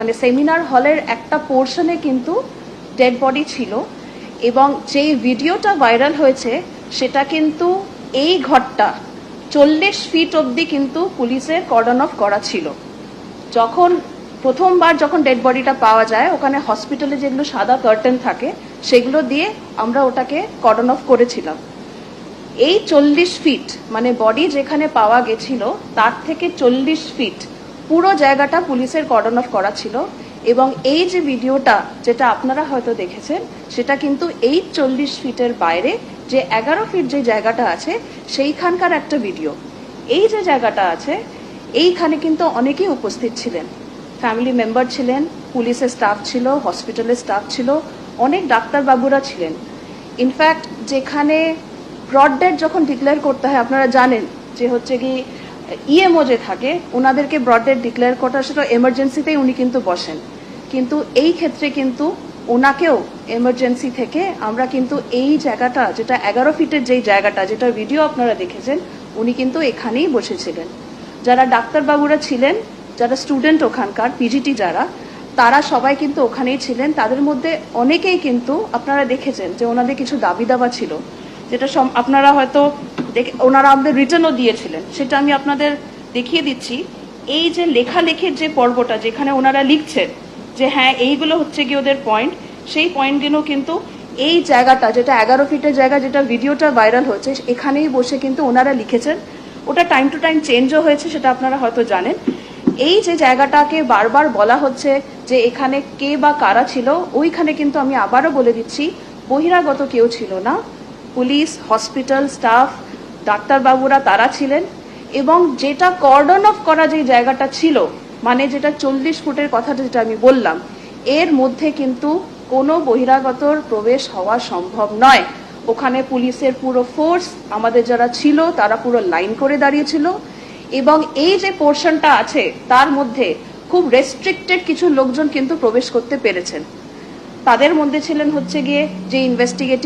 মানে সেমিনার হলের একটা পোর্শনে কিন্তু ডেড বডি ছিল এবং যে ভিডিওটা ভাইরাল হয়েছে সেটা কিন্তু এই ঘরটা 40 ফিট অবধি কিন্তু পুলিশের কর্ডন অফ করা ছিল। প্রথমবার যখন ডেড বডিটা পাওয়া যায় ওখানে হসপিটালে যেগুলো সাদা কার্টেন থাকে সেগুলো দিয়ে আমরা ওটাকে কর্ডন অফ করেছিলাম। এই 40 ফিট মানে বডি যেখানে পাওয়া গেছিল তার থেকে 40 ফিট পুরো জায়গাটা পুলিশের কর্ডন অফ করা ছিল এবং এই যে ভিডিওটা যেটা আপনারা হয়তো দেখেছেন সেটা কিন্তু এই 40 ফিটের বাইরে যে 11 ফিট যে জায়গাটা আছে সেইখানকার একটা ভিডিও। এই যে জায়গাটা আছে এইখানে কিন্তু অনেকেই উপস্থিত ছিলেন, ফ্যামিলি মেম্বার ছিলেন, পুলিশের স্টাফ ছিল, হসপিটালের স্টাফ ছিল, অনেক ডাক্তারবাবুরা ছিলেন। ইনফ্যাক্ট যেখানে ব্রড ডেড যখন ডিক্লেয়ার করতে হয় আপনারা জানেন যে হচ্ছে কি ইএমও যে থাকে ওনাদেরকে ব্রড ডেড ডিক্লেয়ার করা সেটা এমার্জেন্সিতেই উনি কিন্তু বসেন, কিন্তু এই ক্ষেত্রে কিন্তু ওনাকেও এমার্জেন্সি থেকে আমরা কিন্তু এই জায়গাটা যেটা 11 ফিটের যেই জায়গাটা যেটার ভিডিও আপনারা দেখেছেন উনি কিন্তু এখানেই বসেছিলেন। যারা ডাক্তারবাবুরা ছিলেন, যারা স্টুডেন্ট ওখানকার পিজিটি যারা, তারা সবাই কিন্তু ওখানেই ছিলেন। তাদের মধ্যে অনেকেই কিন্তু আপনারা দেখেছেন যে ওনাদের কিছু দাবি দাবা ছিল যেটা আপনারা হয়তো ওনারা আমাদের রিটার্নও দিয়েছিলেন, সেটা আমি আপনাদের দেখিয়ে দিচ্ছি। এই যে লেখালেখির যে পর্বটা যেখানে ওনারা লিখছেন যে হ্যাঁ এইগুলো হচ্ছে কি ওদের পয়েন্ট, সেই পয়েন্টগুলো কিন্তু এই জায়গাটা যেটা 11 ফিটের জায়গা যেটা ভিডিওটা ভাইরাল হচ্ছে এখানেই বসে কিন্তু ওনারা লিখেছেন। ওটা টাইম টু টাইম চেঞ্জও হয়েছে সেটা আপনারা হয়তো জানেন। এই যে জায়গাটাকে বারবার বলা হচ্ছে যে এখানে কে বা কারা ছিল, ওইখানে কিন্তু আমি আবারও বলে দিচ্ছি বহিরাগত কেউ ছিল না। পুলিশ, হসপিটাল স্টাফ, ডাক্তারবাবুরা তারা ছিলেন এবং যেটা কর্ডন অফ করা যে জায়গাটা ছিল মানে যেটা 40 ফুটের কথাটা যেটা আমি বললাম এর মধ্যে কিন্তু কোনো বহিরাগতর প্রবেশ হওয়া সম্ভব নয়। ওখানে পুলিশের পুরো ফোর্স আমাদের যারা ছিল তারা পুরো লাইন করে দাঁড়িয়েছিল এবং এই যে পোর্শনটা আছে তার মধ্যে খুব রেস্ট্রিক্টেড কিছু লোকজন কিন্তু প্রবেশ করতে পেরেছেন। তাদের মধ্যে ছিলেন হচ্ছে গিয়ে যে ইনভেস্টিগেটিং